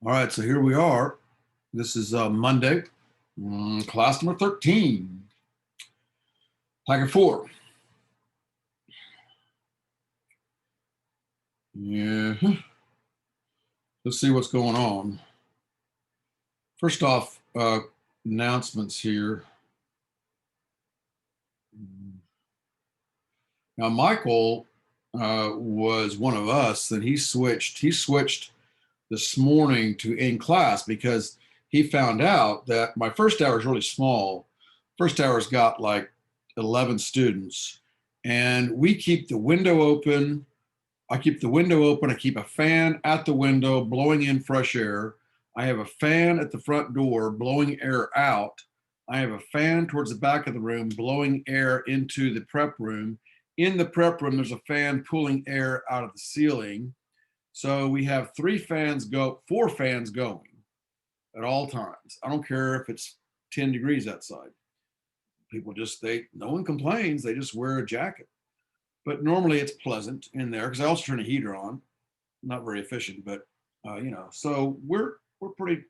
All right, so here we are. This is Monday, class number 13, packet 4. Yeah, let's see what's going on. First off, announcements here. Now, Michael was one of us, and he switched this morning to in class because he found out that my first hour is really small. First hour's got like 11 students, and we keep the window open. I keep the window open. I keep a fan at the window blowing in fresh air. I have a fan at the front door blowing air out. I have a fan towards the back of the room blowing air into the prep room. In the prep room, there's a fan pulling air out of the ceiling. So we have 4 fans going at all times. I don't care if it's 10 degrees outside. People no one complains. They just wear a jacket. But normally it's pleasant in there because I also turn a heater on. Not very efficient, but so we're pretty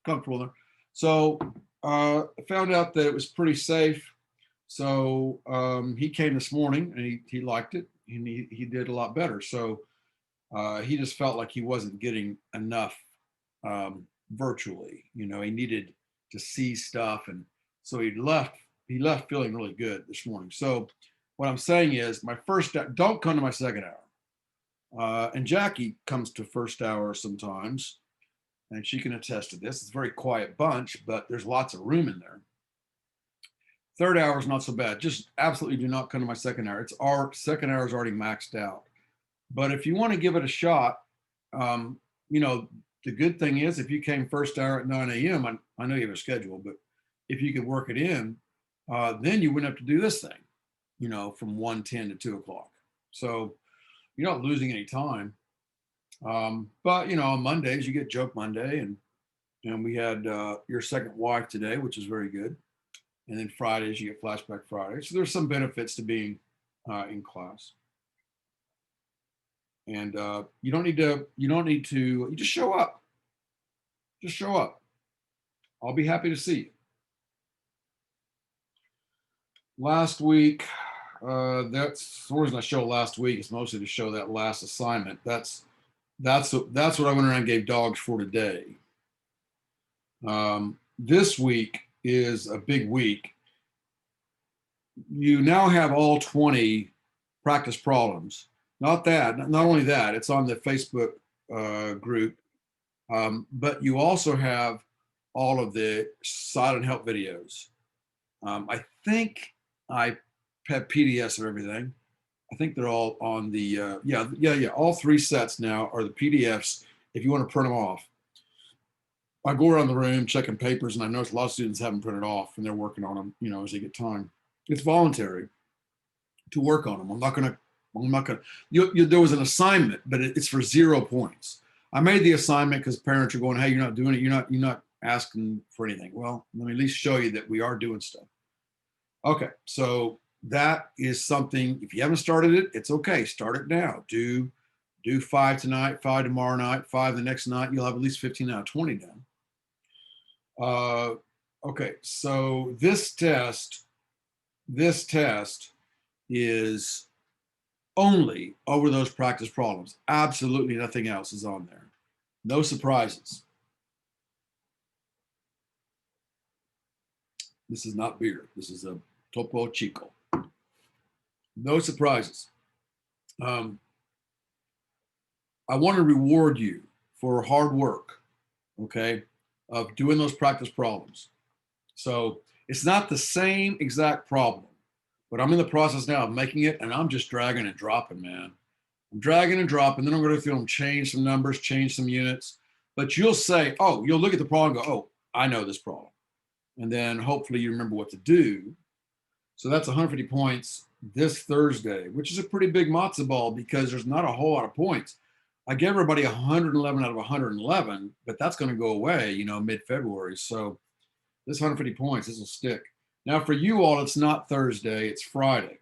comfortable there. So I found out that it was pretty safe. So he came this morning and he liked it and he did a lot better. So he just felt like he wasn't getting enough virtually. He needed to see stuff, and so he left feeling really good this morning. So what I'm saying is don't come to my second hour. And Jackie comes to first hour sometimes, and she can attest to this. It's a very quiet bunch, but there's lots of room in there. Third hour is not so bad. Just absolutely do not come to my second hour. Our second hour is already maxed out. But if you want to give it a shot, the good thing is if you came first hour at 9 a.m., I know you have a schedule, but if you could work it in, then you wouldn't have to do this thing, from 1:10 to 2 o'clock. So you're not losing any time. But on Mondays you get Joke Monday, and we had your second wife today, which is very good. And then Fridays you get Flashback Friday. So there's some benefits to being in class. And you just show up. Just show up. I'll be happy to see you. Last week, that's the reason I show last week is mostly to show that last assignment. That's what I went around and gave dogs for today. This week is a big week. You now have all 20 practice problems. Not only that, it's on the Facebook group, but you also have all of the silent help videos. I think I have PDFs of everything. I think they're all on the, all 3 sets now are the PDFs if you want to print them off. I go around the room checking papers, and I notice a lot of students haven't printed off, and they're working on them, as they get time. It's voluntary to work on them. I'm not gonna. There was an assignment, but it's for 0 points. I made the assignment because parents are going, "Hey, you're not doing it. You're not asking for anything." Well, let me at least show you that we are doing stuff. Okay, so that is something. If you haven't started it, it's okay. Start it now. Do 5 tonight, 5 tomorrow night, 5 the next night. You'll have at least 15 out of 20 done. Okay, so this test is only over those practice problems. Absolutely nothing else is on there. No surprises. This is not beer. This is a Topo Chico. No surprises. I want to reward you for hard work, okay, of doing those practice problems. So it's not the same exact problem, but I'm in the process now of making it, and I'm just dragging and dropping, man. I'm dragging and dropping. Then I'm going to go through and change some numbers, change some units. But you'll say, oh, you'll look at the problem and go, oh, I know this problem. And then hopefully you remember what to do. So that's 150 points this Thursday, which is a pretty big matzo ball because there's not a whole lot of points. I gave everybody 111 out of 111, but that's going to go away, mid-February. So this 150 points, this will stick. Now for you all, it's not Thursday, it's Friday.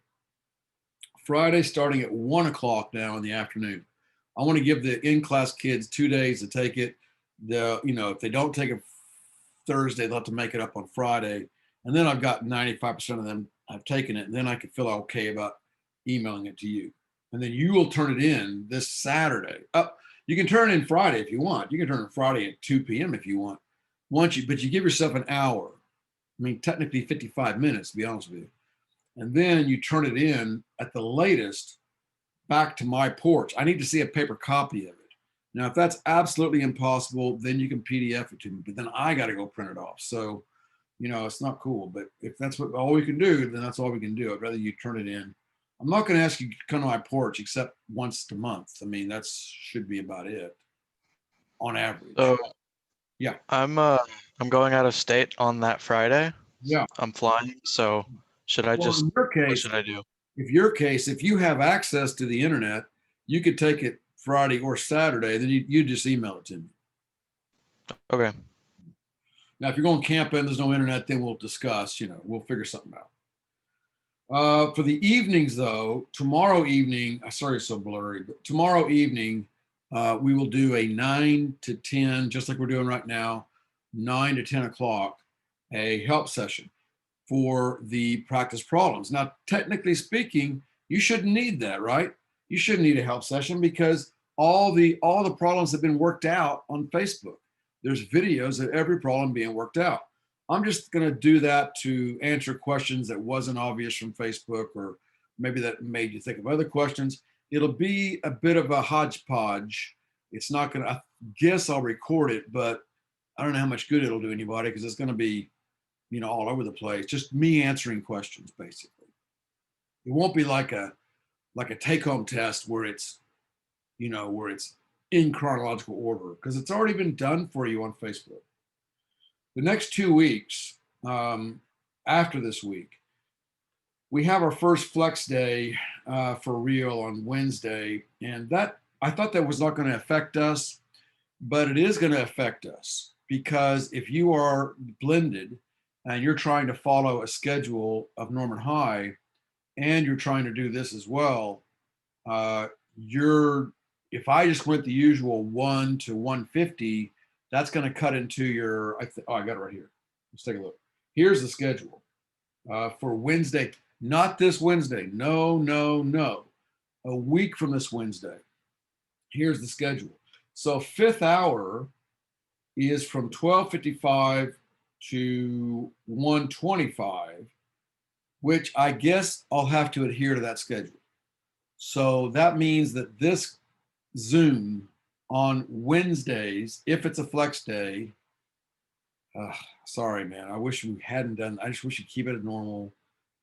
Friday starting at 1 o'clock now in the afternoon. I want to give the in-class kids 2 days to take it. if they don't take it Thursday, they'll have to make it up on Friday. And then I've got 95% of them have taken it. And then I can feel okay about emailing it to you. And then you will turn it in this Saturday. You can turn it in Friday if you want. You can turn it Friday at 2 p.m. if you want. But you give yourself an hour. I mean, technically 55 minutes, to be honest with you. And then you turn it in at the latest back to my porch. I need to see a paper copy of it. Now, if that's absolutely impossible, then you can PDF it to me, but then I got to go print it off. So, it's not cool, but if that's all we can do, then that's all we can do. I'd rather you turn it in. I'm not going to ask you to come to my porch except once a month. I mean, that should be about it on average. So yeah. I'm going out of state on that Friday. Yeah. I'm flying. So should I Well, just, in your what case, should I do? if you have access to the internet, you could take it Friday or Saturday, then you just email it to me. Okay. Now, if you're going camping, there's no internet, then we'll discuss, we'll figure something out. For the evenings, though, tomorrow evening, sorry it's so blurry, but tomorrow evening, we will do a 9 to 10, just like we're doing right now, 9 to 10 o'clock, a help session for the practice problems. Now, technically speaking, you shouldn't need that, right? You shouldn't need a help session because all the problems have been worked out on Facebook. There's videos of every problem being worked out. I'm just going to do that to answer questions that wasn't obvious from Facebook, or maybe that made you think of other questions. It'll be a bit of a hodgepodge. It's not going to, I guess I'll record it, but I don't know how much good it'll do anybody because it's going to be, all over the place. Just me answering questions, basically. It won't be like a take-home test where it's, where it's in chronological order, because it's already been done for you on Facebook. The next 2 weeks, after this week, we have our first flex day for real on Wednesday. And that, I thought that was not going to affect us, but it is going to affect us, because if you are blended and you're trying to follow a schedule of Norman High and you're trying to do this as well, if I just went the usual 1 to 150, that's going to cut into your, I got it right here. Let's take a look. Here's the schedule for Wednesday, not this Wednesday. No. A week from this Wednesday. Here's the schedule. So fifth hour is from 12:55 to 1:25, which I guess I'll have to adhere to that schedule. So that means that this Zoom on Wednesdays, if it's a flex day, sorry, man, I wish we hadn't done, I just wish you'd keep it normal.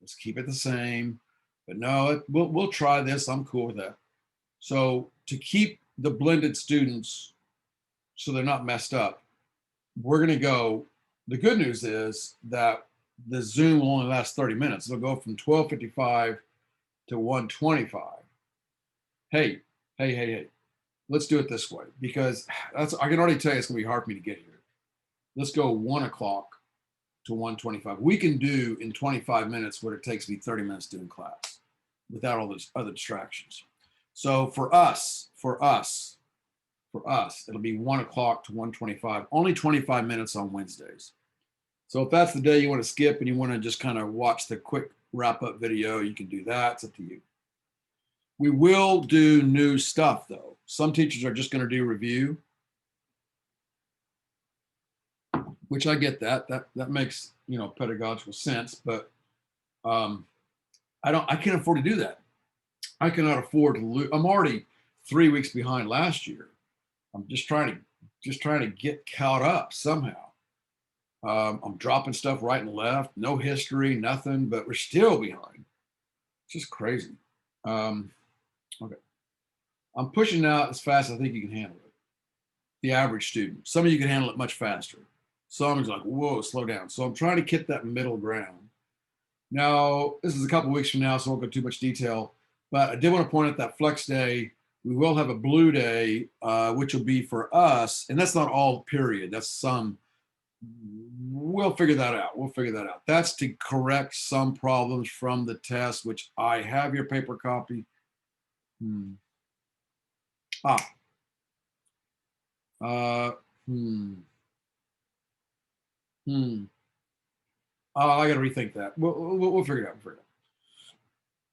Let's keep it the same. But no, we'll try this. I'm cool with that. So to keep the blended students so they're not messed up, we're going to go, the good news is that the Zoom will only last 30 minutes. It'll go from 12:55 to 1:25. Hey, let's do it this way, because I can already tell you it's going to be hard for me to get here. Let's go 1 o'clock to 1:25. We can do in 25 minutes what it takes me 30 minutes doing class without all those other distractions. So for us, it'll be 1 o'clock to 1:25, only 25 minutes on Wednesdays. So if that's the day you want to skip and you want to just kind of watch the quick wrap up video, you can do that. It's up to you. We will do new stuff though. Some teachers are just going to do review, which I get that makes, pedagogical sense, but I can't afford to do that. I cannot afford to lose. I'm already 3 weeks behind last year. I'm just trying to get caught up somehow. I'm dropping stuff right and left, no history, nothing, but we're still behind. It's just crazy. Okay. I'm pushing out as fast as I think you can handle it. The average student. Some of you can handle it much faster. Some is like, whoa, slow down. So I'm trying to get that middle ground. Now, this is a couple weeks from now, so I won't go too much detail, but I did want to point out that flex day. We will have a blue day, which will be for us, and that's not all period. That's some. We'll figure that out. That's to correct some problems from the test, which I have your paper copy. Hmm. Hmm. I got to rethink that. We'll figure it out. We'll figure it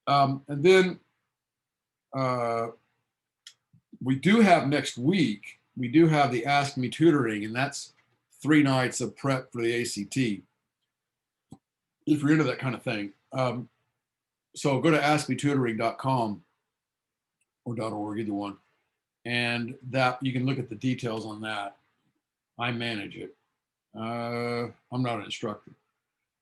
out. And then we do have next week, we do have the Ask Me tutoring, and that's 3 nights of prep for the ACT. If you're into that kind of thing. So go to askmetutoring.com or .org, either one. And that you can look at the details on that. I manage it. I'm not an instructor.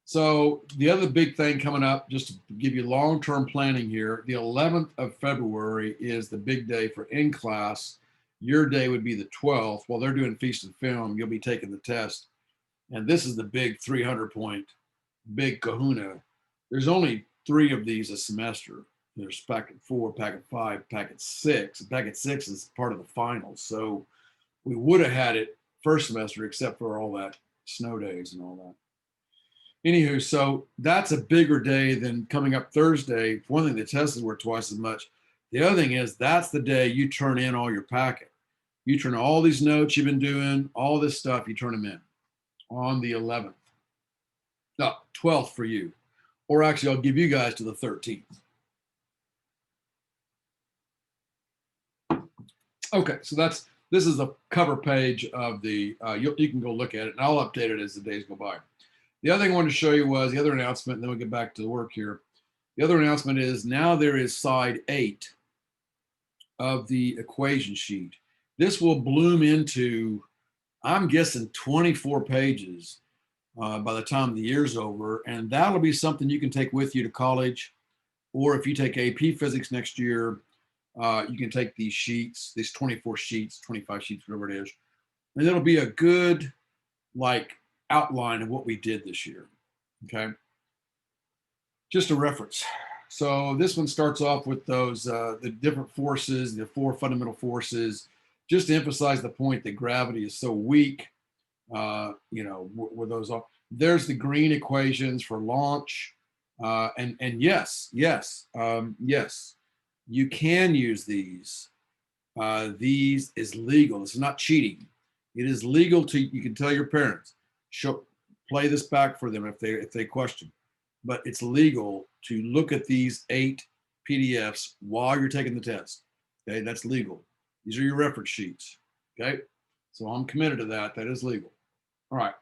So the other big thing coming up, just to give you long-term planning here, the 11th of February is the big day for in-class. Your day would be the 12th. While they're doing Feast and Film, you'll be taking the test. And this is the big 300-point, big kahuna. There's only 3 of these a semester. There's packet 4, packet 5, packet 6. And packet 6 is part of the finals. So we would have had it first semester, except for all that snow days and all that. Anywho, so that's a bigger day than coming up Thursday. For one thing, the tests were twice as much. The other thing is that's the day you turn in all your packet. You turn all these notes you've been doing, all this stuff, you turn them in on the 11th. No, 12th for you. Or actually, I'll give you guys to the 13th. Okay, so this is the cover page of the, you can go look at it, and I'll update it as the days go by. The other thing I wanted to show you was the other announcement, and then we'll get back to the work here. The other announcement is now there is side 8 of the equation sheet. This will bloom into, I'm guessing, 24 pages by the time the year's over, and that'll be something you can take with you to college, or if you take AP Physics next year, you can take these sheets, these 24 sheets, 25 sheets, whatever it is, and it'll be a good, like, outline of what we did this year. Okay, just a reference. So this one starts off with those the different forces, the 4 fundamental forces, just to emphasize the point that gravity is so weak. Where those are. There's the green equations for launch, and yes, you can use these. These is legal. This is not cheating. It is legal to. You can tell your parents, play this back for them if they question. But it's legal to look at these 8 PDFs while you're taking the test. Okay, that's legal. These are your reference sheets. Okay, so I'm committed to that. That is legal. All right.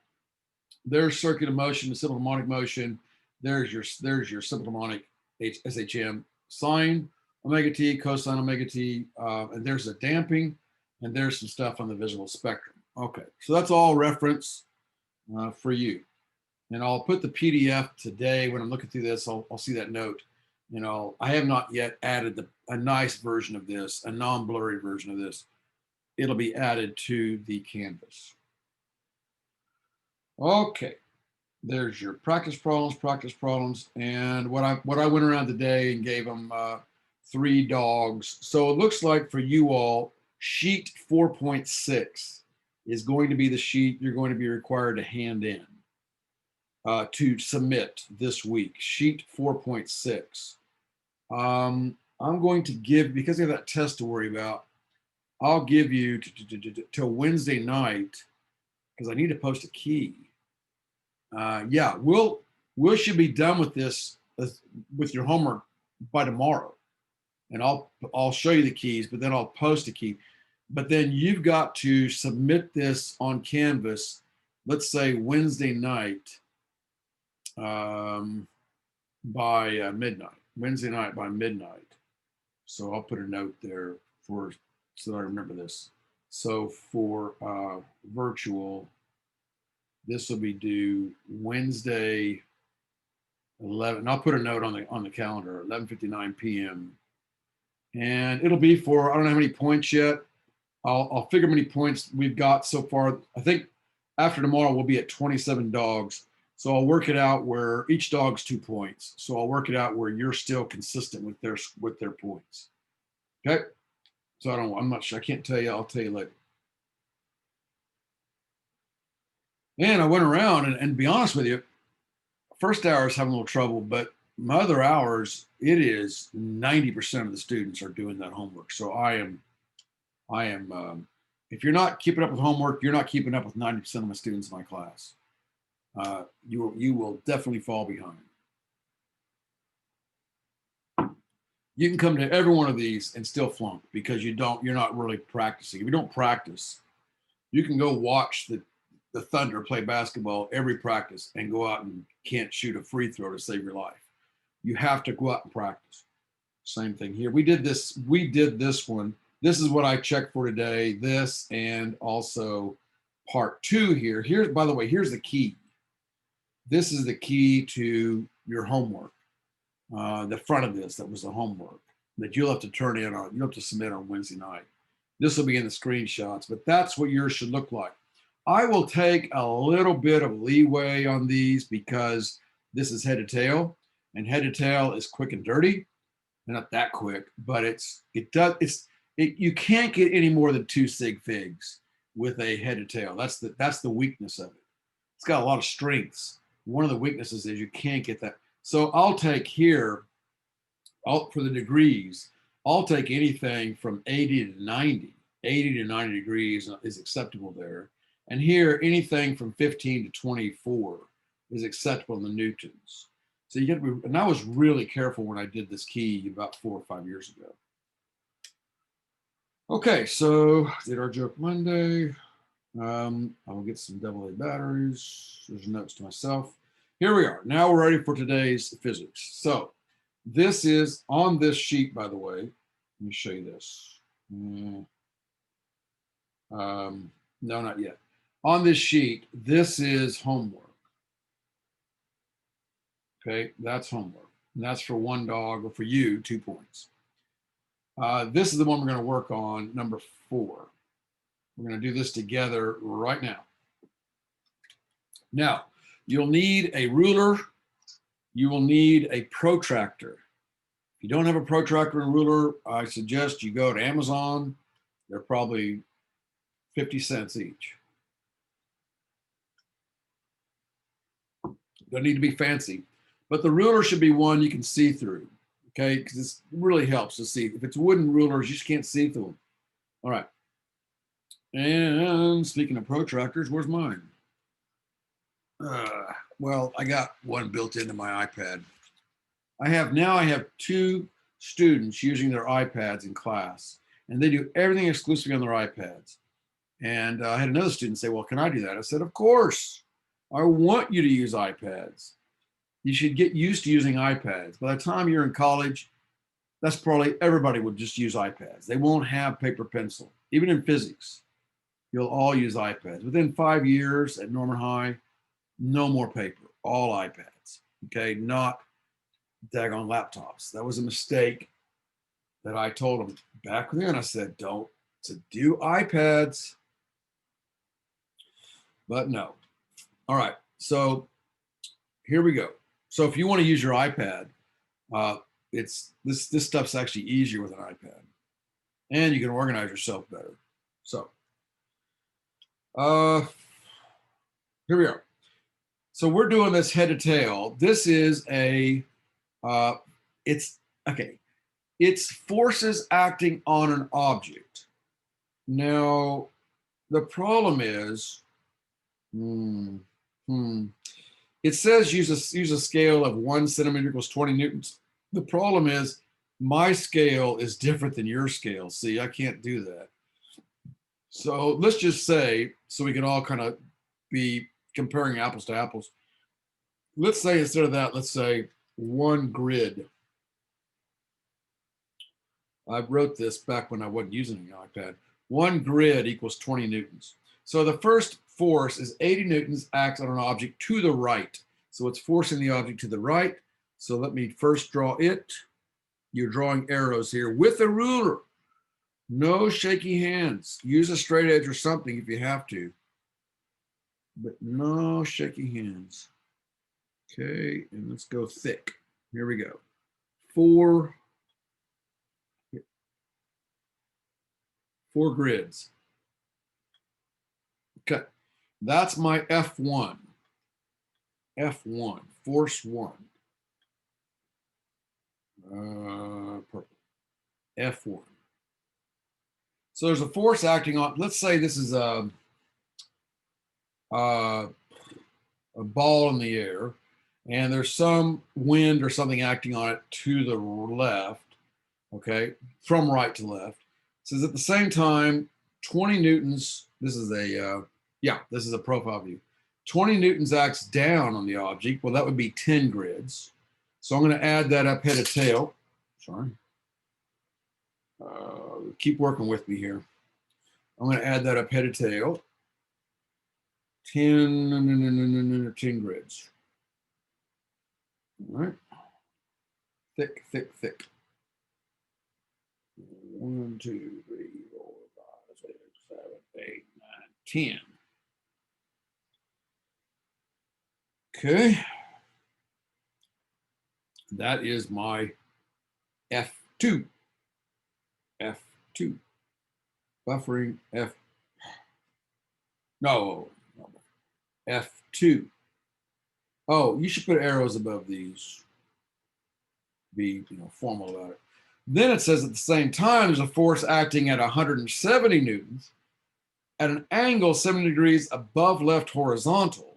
There's circular motion, the simple harmonic motion. There's your simple harmonic SHM, sine omega t, cosine omega t, and there's a damping, and there's some stuff on the visible spectrum. Okay, so that's all reference for you. And I'll put the PDF today when I'm looking through this. I'll see that note. I have not yet added a nice version of this, a non-blurry version of this. It'll be added to the Canvas. Okay, there's your practice problems, and what I went around today and gave them 3 dogs. So it looks like for you all, sheet 4.6 is going to be the sheet you're going to be required to hand in to submit this week. Sheet 4.6. I'm going to give, because I have that test to worry about, I'll give you till Wednesday night because I need to post a key. Yeah, we should be done with this with your homework by tomorrow, and I'll show you the keys, but then I'll post a key. But then you've got to submit this on Canvas, let's say Wednesday night by midnight. Wednesday night by midnight. So I'll put a note there so that I remember this. So for virtual, this will be due Wednesday 11. And I'll put a note on the calendar, 11:59 p.m. And it'll be for, I don't know how many points yet. I'll figure how many points we've got so far. I think after tomorrow we'll be at 27 dogs. So I'll work it out where each dog's 2 points. So I'll work it out where you're still consistent with their points. Okay. So I'm not sure. I can't tell you. I'll tell you later. And I went around and to be honest with you, first hour is having a little trouble, but my other hours, it is 90% of the students are doing that homework. So I am If you're not keeping up with homework, you're not keeping up with 90% of my students in my class. You will definitely fall behind. You can come to every one of these and still flunk because you're not really practicing. If you don't practice, you can go watch the Thunder play basketball every practice and go out and can't shoot a free throw to save your life. You have to go out and practice. Same thing here. We did this one. This is what I checked for today. This and also part 2 here. Here's, by the way, here's the key. This is the key to your homework. The front of this, that was the homework that you'll have to turn in on. You'll have to submit on Wednesday night. This will be in the screenshots, but that's what yours should look like. I will take a little bit of leeway on these because this is head to tail, and head to tail is quick and dirty. Not that quick, but you can't get any more than 2 sig figs with a head to tail. That's the weakness of it. It's got a lot of strengths. One of the weaknesses is you can't get that. So I'll take here, for the degrees, I'll take anything from 80 to 90. 80 to 90 degrees is acceptable there. And here, anything from 15 to 24 is acceptable in the newtons. So you get to be, and I was really careful when I did this key about 4 or 5 years ago. Okay, so did our joke Monday. I will get some AA batteries. There's notes to myself. Here we are. Now we're ready for today's physics. So this is on this sheet, by the way. Let me show you this. No, not yet. On this sheet, this is homework. Okay, that's homework. And that's for one dog, or for you, 2 points. This is the one we're going to work on, number 4. We're going to do this together right now. Now, you'll need a ruler. You will need a protractor. If you don't have a protractor and ruler, I suggest you go to Amazon. They're probably 50 cents each. Don't need to be fancy, but the ruler should be one you can see through, okay? Because it really helps to see. If it's wooden rulers, you just can't see through them. All right. And speaking of protractors, where's mine? Well, I got one built into my iPad. I have 2 students using their iPads in class, and they do everything exclusively on their iPads. And I had another student say, well, can I do that? I said, of course. I want you to use iPads. You should get used to using iPads. By the time you're in college, that's probably everybody would just use iPads. They won't have paper pencil. Even in physics, you'll all use iPads. Within 5 years at Norman High, no more paper, all iPads, okay? Not daggone laptops. That was a mistake that I told them back then. I said, do iPads, but no. All right, so here we go. So if you want to use your iPad, this stuff's actually easier with an iPad, and you can organize yourself better. So here we are. So we're doing this head to tail. This is it's forces acting on an object. Now, the problem is, it says use a scale of 1 centimeter equals 20 newtons. The problem is my scale is different than your scale. See, I can't do that. So let's just say, so we can all kind of be comparing apples to apples. Let's say instead of that, let's say 1 grid. I wrote this back when I wasn't using an iPad. 1 grid equals 20 newtons. So the first force is 80 newtons acts on an object to the right. So it's forcing the object to the right. So let me first draw it. You're drawing arrows here with a ruler. No shaky hands. Use a straight edge or something if you have to, but no shaky hands. Okay, and let's go thick. Here we go. 4 grids. Okay, that's my F1. F1, force 1. Purple. F1. So there's a force acting on, let's say this is a ball in the air, and there's some wind or something acting on it to the left, okay, from right to left. It says at the same time, 20 newtons, this is a profile view. 20 newtons acts down on the object. Well, that would be 10 grids. So I'm going to add that up head to tail. Sorry. Keep working with me here. I'm going to add that up head to tail. 10 grids. All right. Thick, thick, thick. 1, 2, 3, 4, 5, 6, 7, 8, 9, 10. Okay. That is my F2. F2. Buffering F. No. F2. Oh, you should put arrows above these. Be formal about it. Then it says at the same time, there's a force acting at 170 newtons at an angle 70 degrees above left horizontal.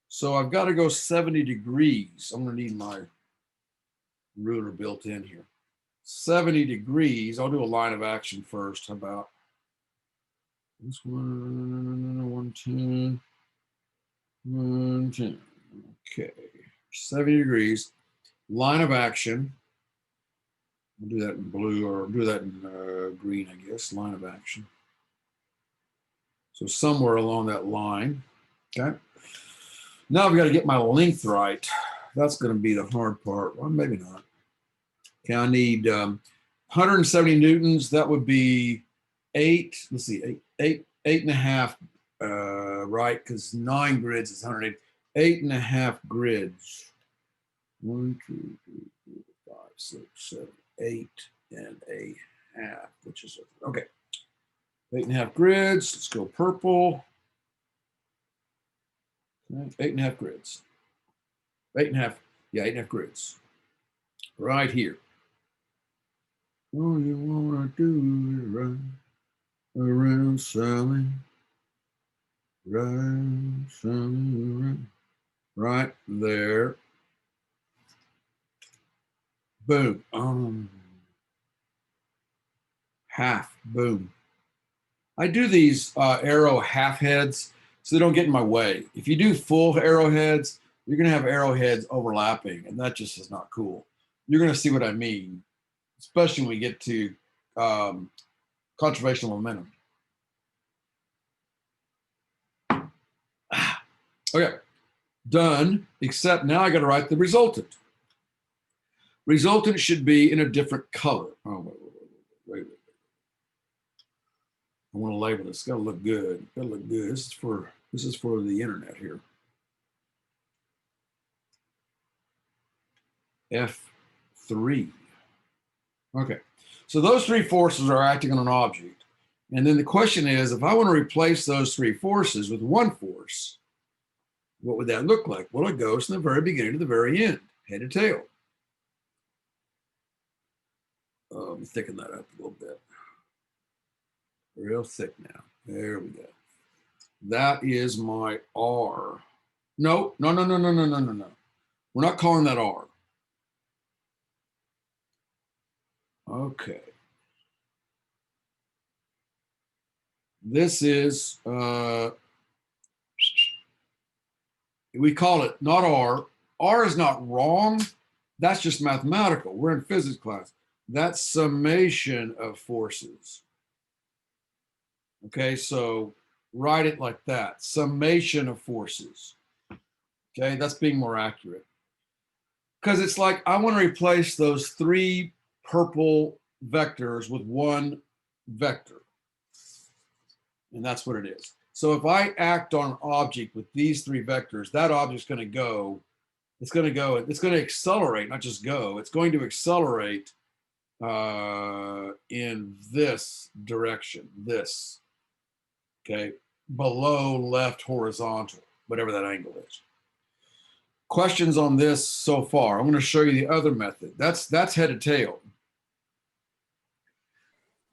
So I've got to go 70 degrees. I'm going to need my ruler built in here. 70 degrees. I'll do a line of action first. How about this one? 110. 110. Okay. 70 degrees. Line of action. We'll do that in blue, or do that in green, I guess. Line of action. So somewhere along that line. Okay. Now I've got to get my length right. That's going to be the hard part. Well, maybe not. Okay, I need 170 newtons. That would be 8. Let's see, 8.5, right? Because 9 grids is 180. 8.5 grids. 1, 2, 3, 4, 5, 6, 7, 8 and a half, which is okay. 8.5 grids. Let's go purple. Okay, 8.5 grids. 8.5. Yeah, 8.5 grids. Right here. All you wanna do is run around Sally. Run, Sally, run. Right there. Boom. Half. Boom. I do these arrow half heads so they don't get in my way. If you do full arrowheads, you're going to have arrowheads overlapping, and that just is not cool. You're going to see what I mean, especially when we get to conservation of momentum. Okay, done, except now I got to write the resultant. Resultant should be in a different color. Oh, wait. I want to label this. It's got to look good. It's got to look good. This is for the internet here. F3. Okay. So those 3 forces are acting on an object. And then the question is, if I want to replace those 3 forces with 1 force, what would that look like? Well, it goes from the very beginning to the very end, head to tail. Let me thicken that up a little bit. Real thick now. There we go. That is my R. No. We're not calling that R. Okay. This is, we call it not R. R is not wrong. That's just mathematical. We're in physics class. That's summation of forces. Okay, so write it like that. Summation of forces. Okay, that's being more accurate. Because it's like I want to replace those 3 purple vectors with 1 vector. And that's what it is. So if I act on an object with these 3 vectors, that object's going to go, it's going to accelerate, not just go, it's going to accelerate in this direction, this, okay, below left horizontal, whatever that angle is. Questions on this so far? I'm going to show you the other method. That's head to tail.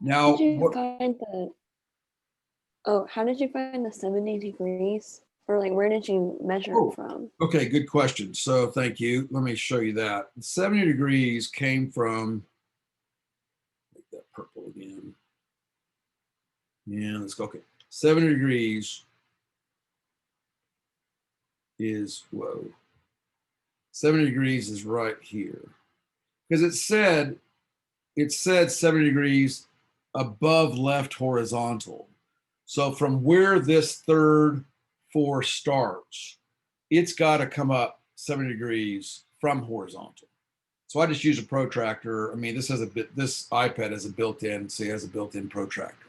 Now, Did you what, find how did you find the 70 degrees? Or like, where did you measure oh, it from? okay, good question. So thank you. Let me show you that. 70 degrees came from, make that purple again. Yeah, let's go. Okay. 70 degrees is, whoa. 70 degrees is right here. Because it said 70 degrees above left horizontal. So from where this third force starts, it's got to come up 70 degrees from horizontal. So I just use a protractor. I mean, this iPad has a built-in, so it has a built-in protractor.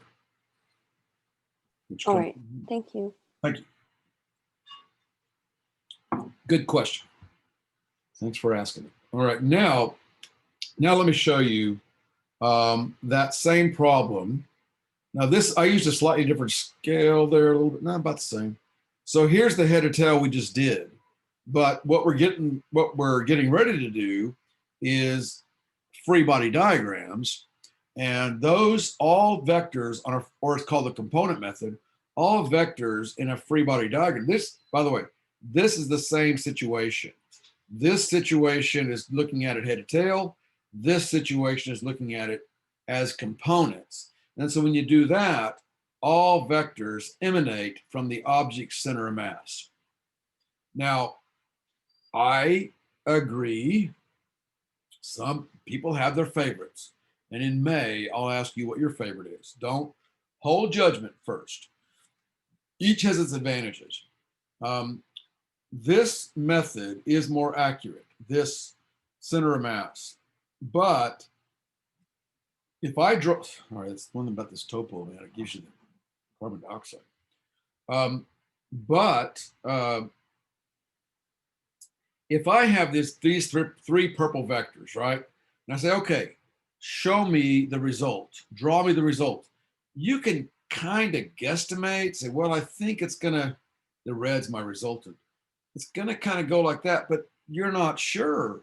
All right, thank you. Thank you. Good question. Thanks for asking it. All right, now let me show you that same problem. Now this, I used a slightly different scale there, a little bit, not about the same. So here's the head or tail we just did. But what we're getting ready to do is free body diagrams. And those all vectors on a, or it's called the component method, all vectors in a free body diagram. This, by the way, this is the same situation. This situation is looking at it head to tail. This situation is looking at it as components. And so when you do that, all vectors emanate from the object's center of mass. Now, I agree. Some people have their favorites. And in May, I'll ask you what your favorite is. Don't hold judgment first. Each has its advantages. This method is more accurate, this center of mass. But if I draw, all right, it's one thing about this topo, man, it gives you the carbon dioxide. If I have these three purple vectors, right? And I say, okay, show me the result, draw me the result. You can kind of guesstimate, say, well, I think it's gonna, the red's my resultant. It's gonna kind of go like that, but you're not sure.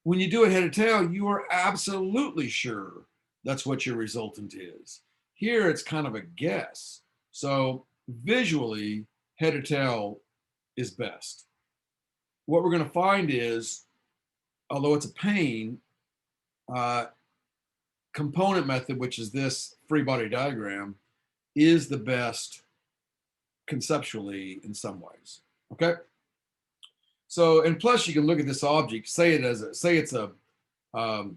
When you do a head or tail, you are absolutely sure that's what your resultant is. Here, it's kind of a guess. So visually, head or tail is best. What we're going to find is, although it's a pain, component method, which is this free body diagram, is the best conceptually in some ways. Okay. So, and plus you can look at this object, say it's a ball,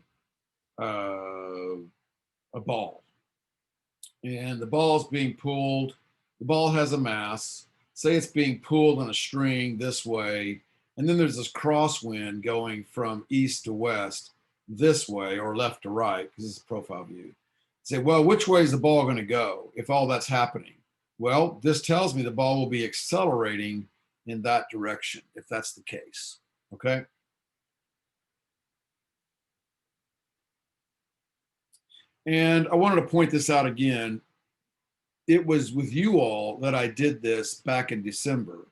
and the ball is being pulled. The ball has a mass. Say it's being pulled on a string this way, and then there's this crosswind going from east to west this way, or left to right, because it's a profile view. Say, well, which way is the ball going to go if all that's happening? Well, this tells me the ball will be accelerating in that direction if that's the case. Okay. And I wanted to point this out again. It was with you all that I did this back in December,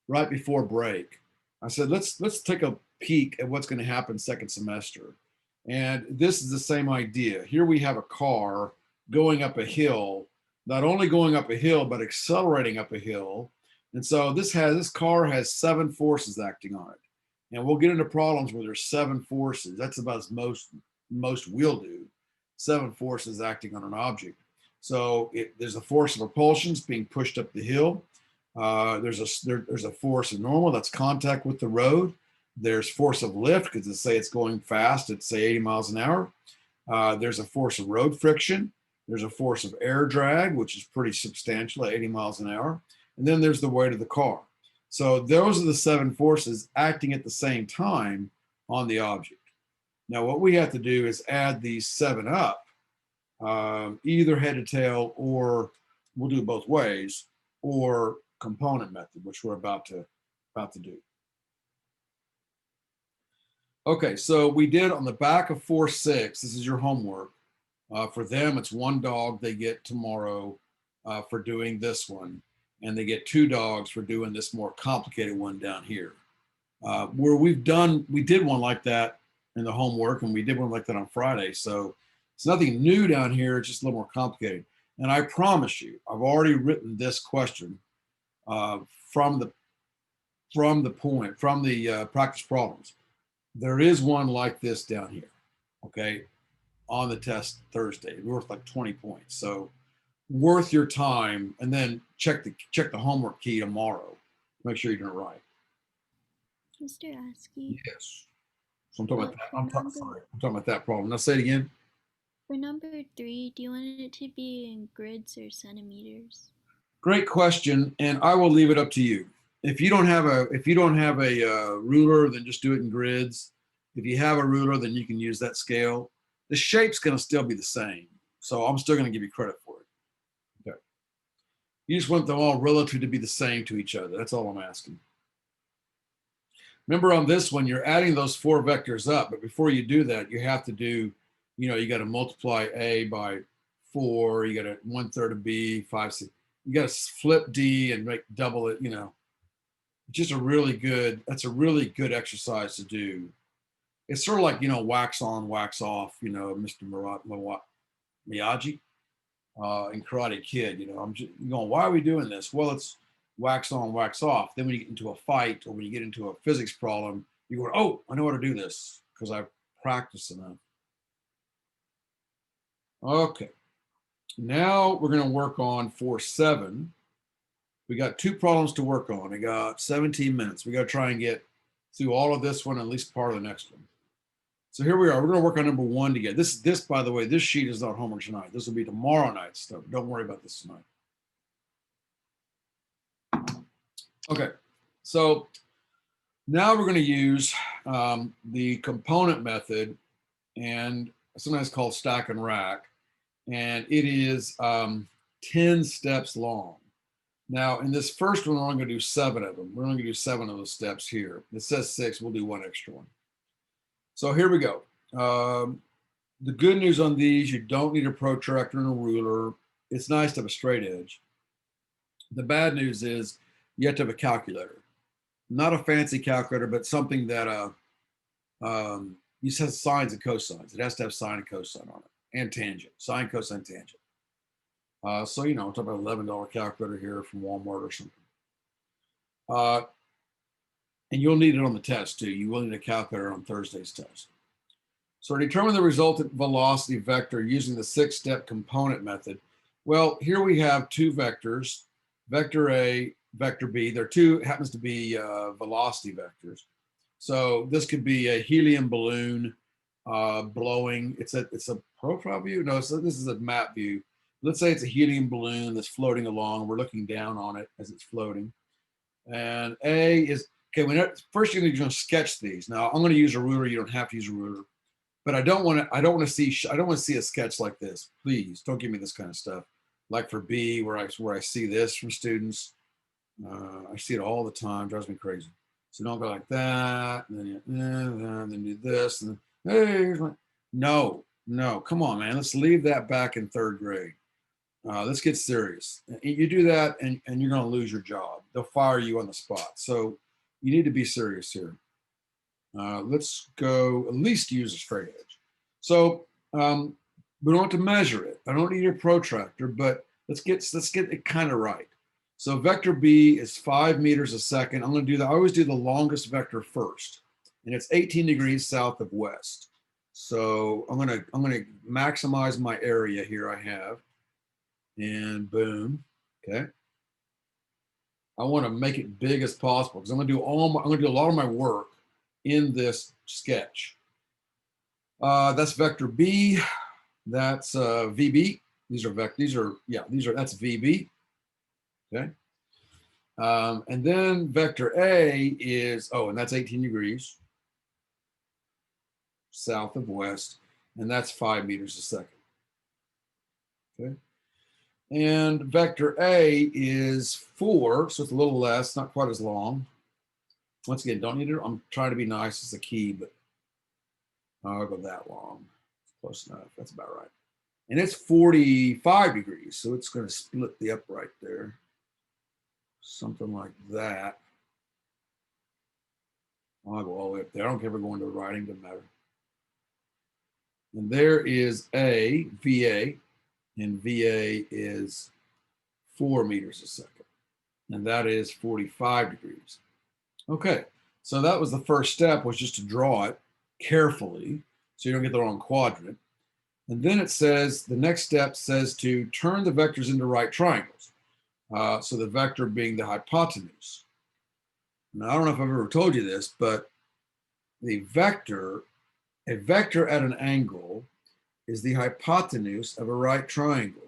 right before break. I said, let's take a peek at what's going to happen second semester. And this is the same idea. Here we have a car going up a hill, not only going up a hill, but accelerating up a hill. And so this car has 7 forces acting on it. And we'll get into problems where there's 7 forces. That's about as most we'll do. 7 forces acting on an object. So there's a force of propulsion being pushed up the hill. There's a force of normal, that's contact with the road. There's force of lift, because let's say it's going fast at say 80 miles an hour. There's a force of road friction. There's a force of air drag, which is pretty substantial at 80 miles an hour. And then there's the weight of the car. So those are the 7 forces acting at the same time on the object. Now what we have to do is add these 7 up, either head to tail, or we'll do it both ways, or component method, which we're about to do. Okay, so we did on the back of 4-6, this is your homework. For them, it's 1 dog they get tomorrow for doing this one, and they get 2 dogs for doing this more complicated one down here. Where we did one like that in the homework, and we did one like that on Friday. So It's nothing new down here. It's just a little more complicated. And I promise you, I've already written this question from the practice problems. There is one like this down here, okay, on the test Thursday, worth like 20 points. So worth your time, and then check the homework key tomorrow. Make sure you're doing it right. Mr. Askey, Yes. So I'm talking about that. I'm number- talking about that problem. Now say it again. For number 3, do you want it to be in grids or centimeters? Great question, and I will leave it up to you. If you don't have a ruler, then just do it in grids. If you have a ruler, then you can use that scale. The shape's going to still be the same, so I'm still going to give you credit for it. Okay. You just want them all relative to be the same to each other. That's all I'm asking. Remember, on this one, you're adding those 4 vectors up, but before you do that, you have to do, you got to multiply A by 4. You got to 1/3 of B, 5, 6. You got to flip D and double it. Just that's a really good exercise to do. It's sort of like, wax on, wax off, Mr. Miyagi in Karate Kid. I'm just going, why are we doing this? Well, it's wax on, wax off. Then when you get into a fight or when you get into a physics problem, you go, oh, I know how to do this because I've practiced enough. Okay. Now we're going to work on 4-7. We got 2 problems to work on. We got 17 minutes. We got to try and get through all of this one, at least part of the next one. So here we are. We're going to work on number 1 together. This, by the way, this sheet is not homework tonight. This will be tomorrow night's stuff. Don't worry about this tonight. Okay. So now we're going to use the component method, and sometimes called stack and rack. And it is 10 steps long. Now, in this first one, we're only going to do 7 of them. We're only going to do 7 of those steps here. It says 6. We'll do 1 extra one. So here we go. The good news on these, you don't need a protractor and a ruler. It's nice to have a straight edge. The bad news is you have to have a calculator. Not a fancy calculator, but something that says sines and cosines. It has to have sine and cosine on it, and tangent, sine, cosine, tangent. So, I'm talking about an $11 calculator here from Walmart or something. And you'll need it on the test too. You will need a calculator on Thursday's test. So determine the resultant velocity vector using the 6-step component method. Well, here we have 2 vectors, vector A, vector B. There happens to be velocity vectors. So this could be a helium balloon blowing. It's a profile view. No, so this is a map view. Let's say it's a helium balloon that's floating along. We're looking down on it as it's floating. And A is, okay, first you're going to sketch these. Now I'm going to use a ruler. You don't have to use a ruler. But I don't want to see a sketch like this. Please don't give me this kind of stuff. Like for B, where I see this from students. I see it all the time. Drives me crazy. So don't go like that, and then do this, and then, hey, no, come on, man. Let's leave that back in 3rd grade. Let's get serious. You do that, and you're going to lose your job. They'll fire you on the spot. So you need to be serious here. Let's go at least use a straight edge. So we don't have to measure it. I don't need a protractor, but let's get it kind of right. So vector B is 5 meters a second. I'm going to do that. I always do the longest vector first, and it's 18 degrees south of west. So I'm going to maximize my area here. I have, and boom. Okay. I want to make it big as possible because I'm going to do a lot of my work in this sketch. That's vector B. That's VB. That's VB. Okay. And then vector A is, and that's 18 degrees south of west, and that's 5 meters a second. Okay. And vector A is 4, so it's a little less, not quite as long. Once again, don't need it. I'm trying to be nice. It's a key, but I'll go that long. Close enough. That's about right. And it's 45 degrees, so it's going to split the upright there. Something like that. I'll go all the way up there. I don't care if we're going to writing, doesn't matter. And there is a VA, and VA is 4 meters a second. And that is 45 degrees. Okay, so that was the first step, was just to draw it carefully so you don't get the wrong quadrant. And then it says, the next step says to turn the vectors into right triangles. So the vector being the hypotenuse. Now, I don't know if I've ever told you this, but a vector at an angle is the hypotenuse of a right triangle.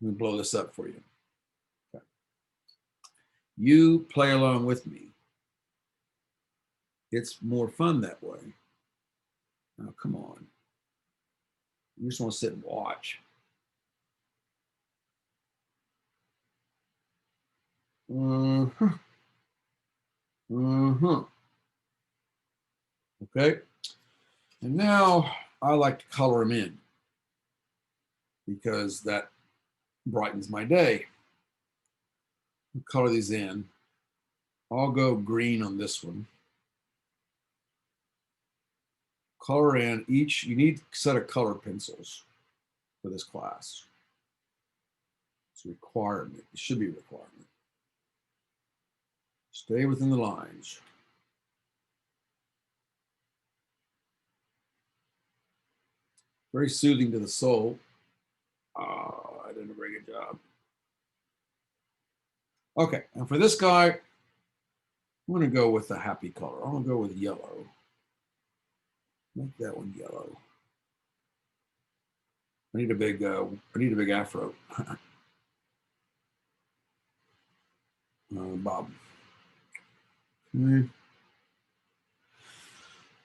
Let me blow this up for you. Okay. You play along with me. It's more fun that way. Now, come on. You just want to sit and watch. Okay. And now I like to color them in because that brightens my day. Color these in. I'll go green on this one. Color in each, you need a set of color pencils for this class. It's a requirement. It should be a requirement. Stay within the lines. Very soothing to the soul. Oh, I did a very good job. Okay, and for this guy, I'm going to go with the happy color. I'm going to go with yellow. Make that one yellow. I need a big afro. Bob.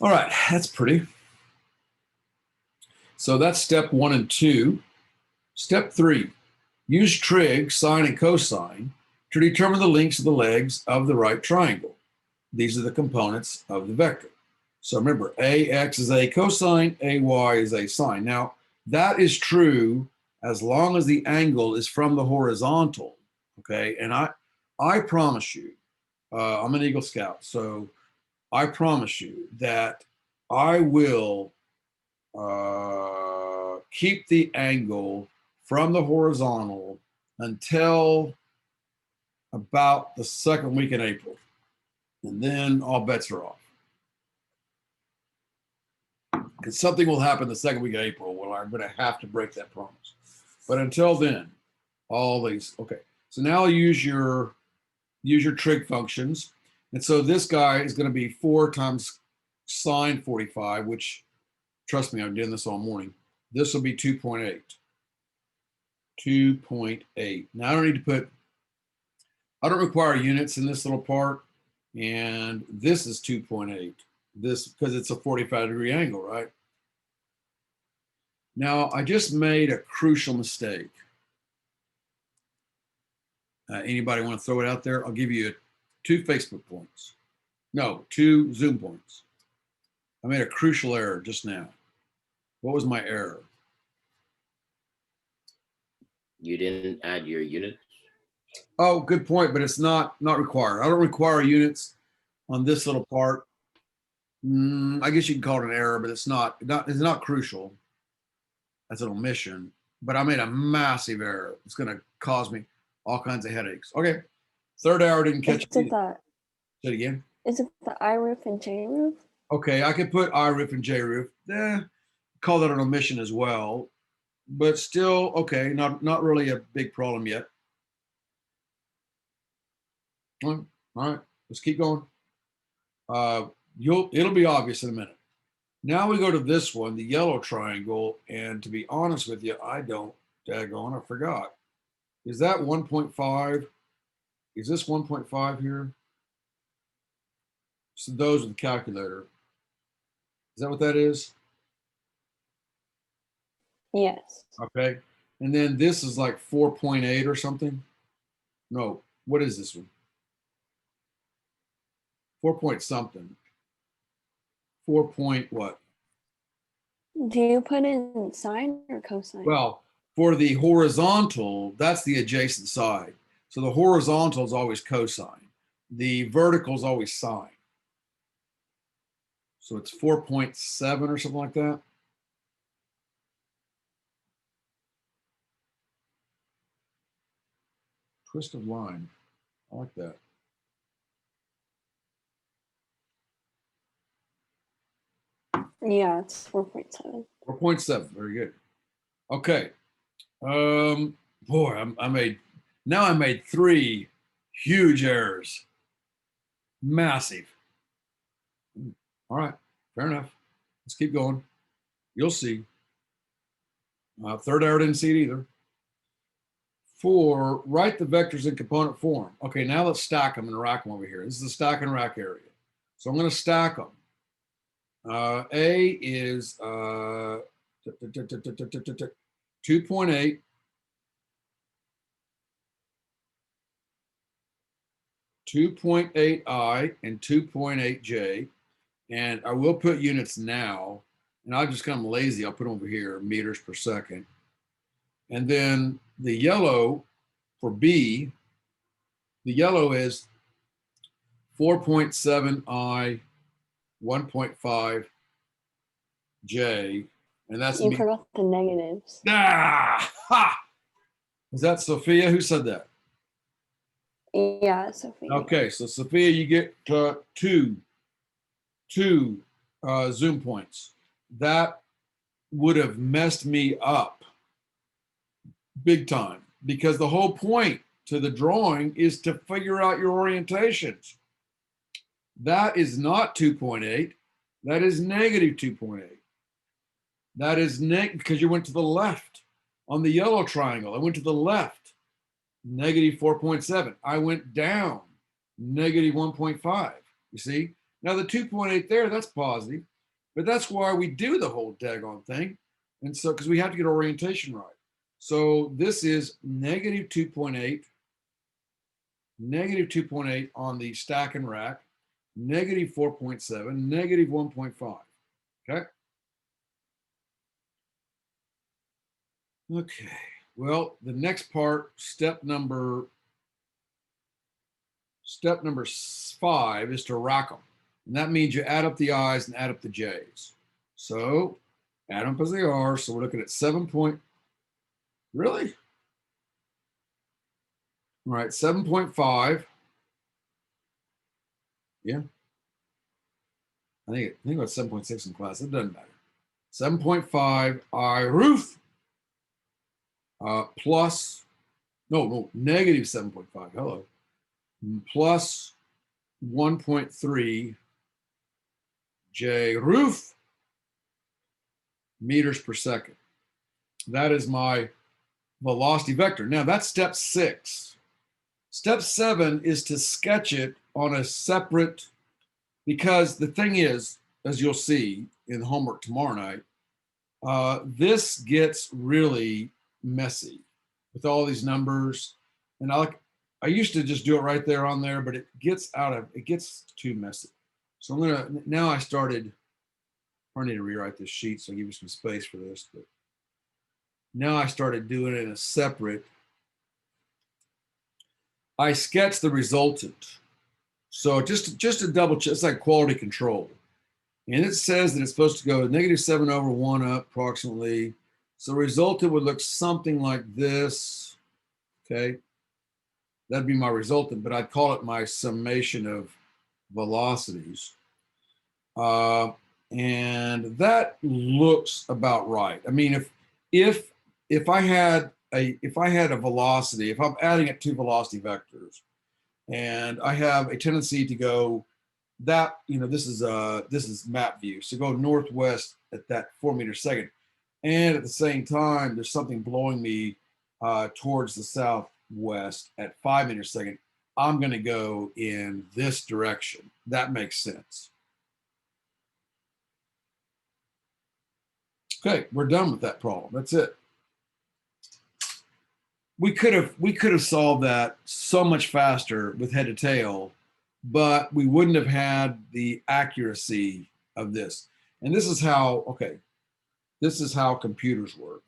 All right, that's pretty. So that's step 1 and 2. Step 3, use trig, sine, and cosine to determine the lengths of the legs of the right triangle. These are the components of the vector. So remember, AX is a cosine, AY is a sine. Now, that is true as long as the angle is from the horizontal, okay? And I promise you, I'm an Eagle Scout, so I promise you that I will keep the angle from the horizontal until about the second week in April. And then all bets are off. Because something will happen the second week of April where I'm going to have to break that promise. But until then, all these, okay. So now use your trig functions. And so this guy is going to be 4 times sine 45, which, trust me, I've done this all morning. This will be 2.8. 2.8. Now I don't require units in this little part. And this is 2.8. This, because it's a 45-degree angle, right? Now, I just made a crucial mistake. Anybody want to throw it out there? I'll give you 2 Facebook points. No, 2 Zoom points. I made a crucial error just now. What was my error? You didn't add your units? Oh, good point, but it's not required. I don't require units on this little part. I guess you can call it an error, but it's not crucial. That's an omission. But I made a massive error. It's going to cause me all kinds of headaches. Okay, third error didn't catch Is it Say it again. Is it the I roof and J roof? Okay, I could put I roof and J roof. Call that an omission as well, but still okay. Not really a big problem yet. All right, let's keep going. It'll be obvious in a minute. Now we go to this one, the yellow triangle, and to be honest with you, I forgot. Is that 1.5? Is this 1.5 here? So those with the calculator. Is that what that is? Yes. Okay. And then this is like 4.8 or something. No, what is this one? 4 point something. 4 point what? Do you put in sine or cosine? Well, for the horizontal, that's the adjacent side. So the horizontal is always cosine. The vertical is always sine. So it's 4.7 or something like that. Twist of line. I like that. Yeah, it's 4.7. 4.7. Very good. Okay. Boy, I made 3 huge errors. Massive. All right. Fair enough. Let's keep going. You'll see. Third error, didn't see it either. 4, write the vectors in component form. Okay, now let's stack them and rack them over here. This is the stack and rack area. So I'm going to stack them. A is 2.8. 2.8i and 2.8j. And I will put units now. And I'll just come lazy. I'll put them over here, meters per second. And then the yellow for B, the yellow is 4.7i, 1.5j. And that's You me. forgot the negatives. Ah! Ha! Is that Sophia? Who said that? Yeah, Sophia. Okay, so Sophia, you get two zoom points. That would have messed me up big time because the whole point to the drawing is to figure out your orientations. That is not 2.8. That is negative 2.8. That is because you went to the left. On the yellow triangle, I went to the left, negative 4.7. I went down, negative 1.5. You see? Now the 2.8 there, that's positive, but that's why we do the whole daggone thing. And so, because we have to get orientation right. So this is negative 2.8, negative 2.8 on the stack and rack, negative 4.7, negative 1.5. Okay. Okay. Well, the next part, step number 5 is to rack them. And that means you add up the i's and add up the j's. So add them as they are. So we're looking at 7 point. Really? All right, 7.5. Yeah. I think it was 7.6 in class. It doesn't matter. 7.5 I roof plus, no, negative 7.5. Hello. Plus 1.3 J roof meters per second. That is my velocity vector. Now that's step 6. Step 7 is to sketch it on a separate, because the thing is, as you'll see in homework tomorrow night, this gets really messy with all these numbers. And I used to just do it right there on there, but it gets too messy. So now I need to rewrite this sheet, so I'll give you some space for this. But now I started doing it in a separate. I sketched the resultant. So just to double check, it's like quality control. And it says that it's supposed to go negative 7 over 1 up approximately. So resultant would look something like this. Okay. That'd be my resultant, but I'd call it my summation of velocities. And that looks about right. I mean, if I had a velocity, if I'm adding it to velocity vectors, and I have a tendency to go that, this is map view, so go northwest at that 4 meters a second, and at the same time there's something blowing me towards the southwest at 5 meters a second. I'm going to go in this direction. That makes sense. Okay, we're done with that problem. That's it. We could have solved that so much faster with head to tail, but we wouldn't have had the accuracy of this. And this is how computers work.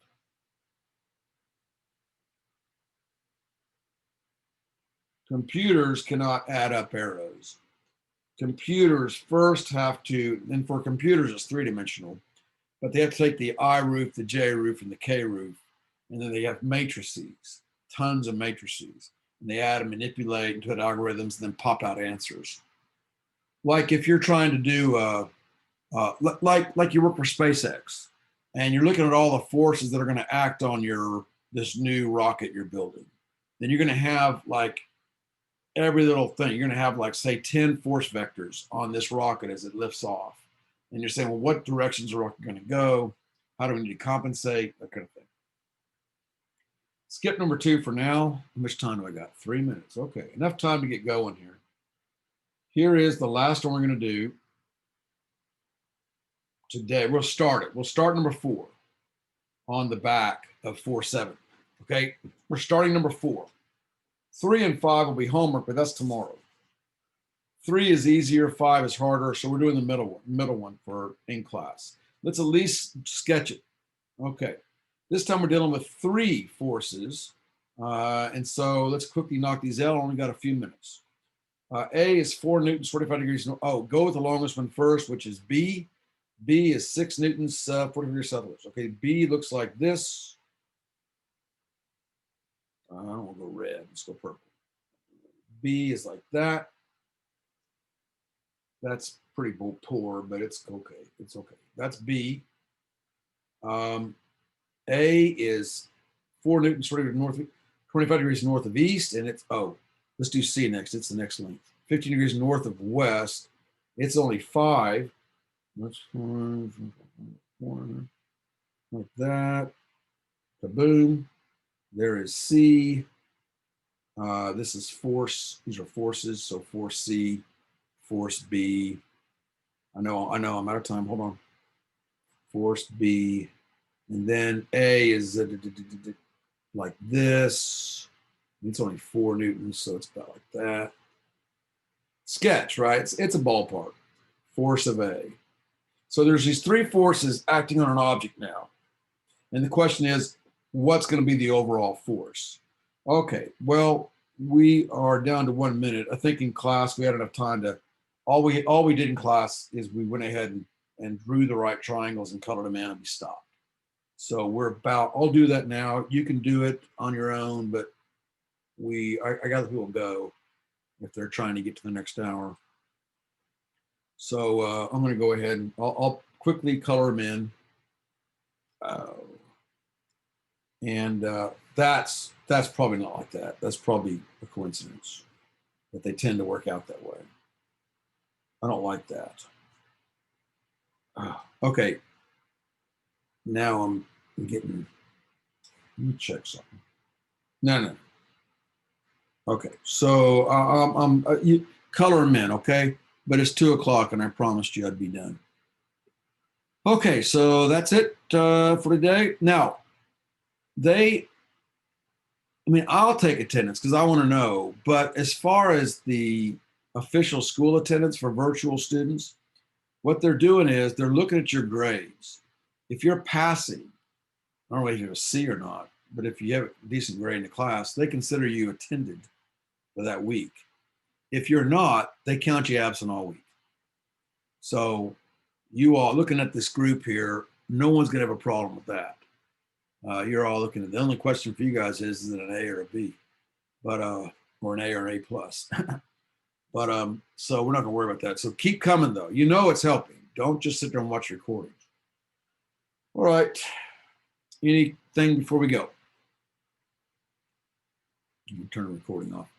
Computers cannot add up arrows. Computers first have to, and for computers it's 3-dimensional, but they have to take the I roof, the J roof, and the K roof, and then they have matrices, tons of matrices. and they add and manipulate into algorithms and then pop out answers. Like if you're trying to do, like you work for SpaceX, and you're looking at all the forces that are going to act on this new rocket you're building, then you're going to have like every little thing. You're going to have like, say, 10 force vectors on this rocket as it lifts off. And you're saying, well, what directions are the rocket going to go? How do we need to compensate? That kind of thing. Skip number 2 for now. How much time do I got? 3 minutes. Okay, enough time to get going here. Here is the last one we're going to do today. We'll start it. We'll start number 4 on the back of 4-7. Okay, we're starting number 4. 3 and 5 will be homework, but that's tomorrow. 3 is easier, 5 is harder, so we're doing the middle one for in class. Let's at least sketch it. Okay, this time we're dealing with 3 forces, and so let's quickly knock these out. I only got a few minutes. A is 4 newtons, 45 degrees. Oh, go with the longest one first, which is B. B is 6 newtons, 40 degrees southwards. Okay, B looks like this. I don't want to go red. Let's go purple. B is like that. That's pretty poor, but it's okay. It's okay. That's B. A is 4 newtons, 25 degrees north of east, and it's, oh, let's do C next. It's the next length. 15 degrees north of west. It's only 5. Let's like that. Kaboom. There is C. This is force. These are forces. So force C, force B. I know. I'm out of time. Hold on. Force B, and then A is like this. It's only 4 newtons, so it's about like that. Sketch, right? It's a ballpark. Force of A. So there's these 3 forces acting on an object now, and the question is, what's going to be the overall force? Okay, well, we are down to 1 minute. I think in class we had enough time to, all we did in class is we went ahead and drew the right triangles and colored them in, and we stopped. So I'll do that now. You can do it on your own, but I got the people go if they're trying to get to the next hour. So I'm going to go ahead and I'll quickly color them in. And that's probably not like that. That's probably a coincidence that they tend to work out that way. I don't like that. Okay. Now I'm getting, let me check something. No. Okay, so you color them in, okay? But it's 2 o'clock and I promised you I'd be done. Okay, so that's it for today. Now, I'll take attendance because I want to know, but as far as the official school attendance for virtual students, what they're doing is they're looking at your grades. If you're passing, I don't know if you have a C or not, but if you have a decent grade in the class, they consider you attended for that week. If you're not, they count you absent all week. So you all looking at this group here, no one's going to have a problem with that. You're all looking at, the only question for you guys is it an A or a B, but or an A or an A plus. But so we're not going to worry about that. So keep coming though. You know it's helping. Don't just sit there and watch recordings. All right. Anything before we go? You can turn the recording off.